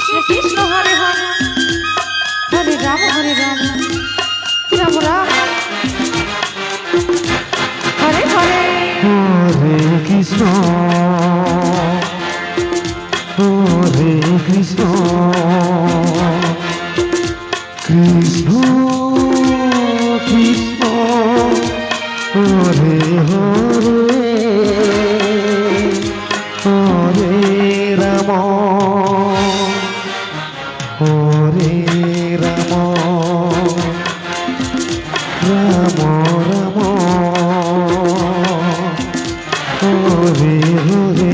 Krishna Krishna Hare Hare Hare Ram Ram Ram Hare Hare Hare Krishna Krishna Krishna Hare Hare Hare Ram Hare Ram Ram Ram Hare Hare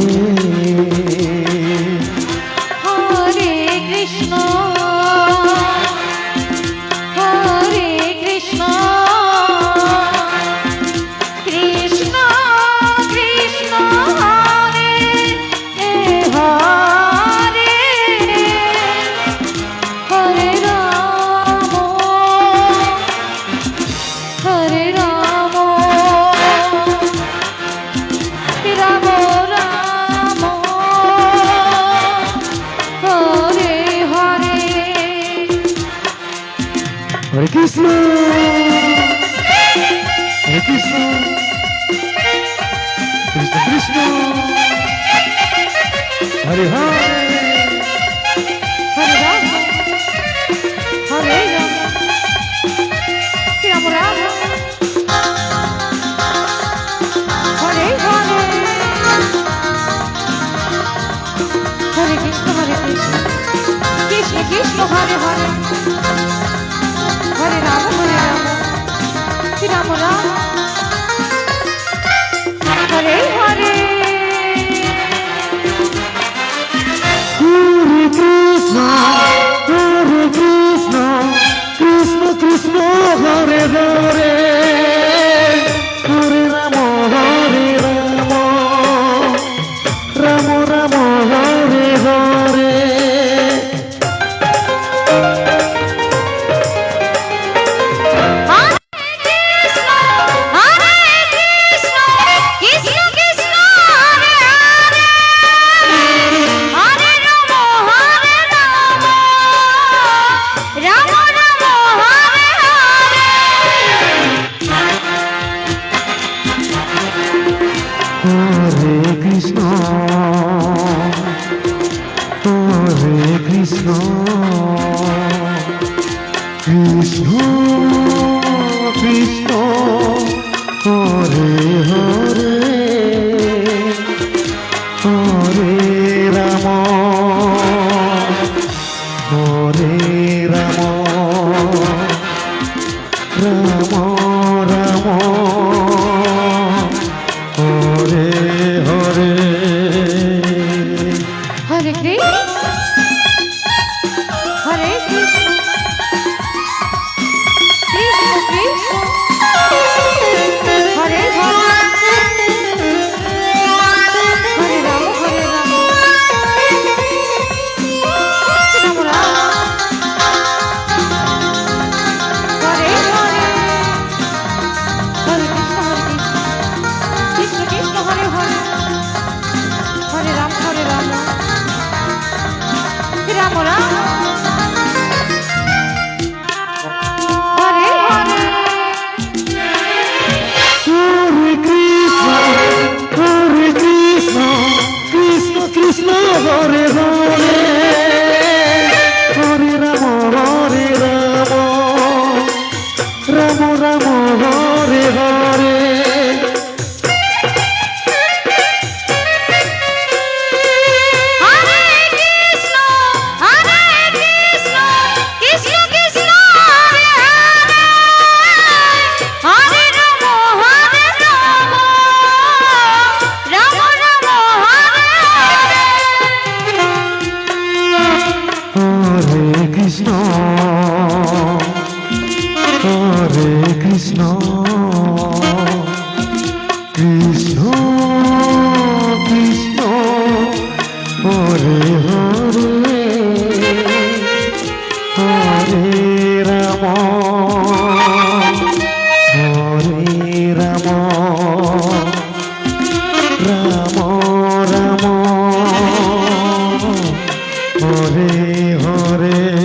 Hare Krishna Hare Krishna Krishna Krishna Hare Hare Hare Ram Hare Ram Ram Ram Hare Hare Hare Krishna Hare Krishna Krishna Krishna Hare Hare Hare Ram Hare Ram Ram Ram Hare Hare Hare Krishna Krishna Krishna Hare Hare Hare Ram Ram Ram Hare Hare Hare Krishna Krishna Krishna Hare Hare Hare Ram Ram Ram Hare Hare Hare Krishna Krishna Krishna Hare Hare Hare Ram Hare Ram Ram Ram Hare Hare Hare Krishna Hare Krishna Krishna Krishna Hare Hare Hare Ram Ram Ram Hare Hare Hare Krishna Krishna Hare Hare Hare Ram Ram Ram Hare Hare Hare Krishna Krishna Krishna Hare Hare Hare Ram Ram Ram Hare Hare Hare Krishna Krishna Krishna Hare Hare Hare Ram Ram Ram Hare Hare Krishna Krishna Krishna Krishna Hare Hare Hare Ram Ram Ram Hare Hare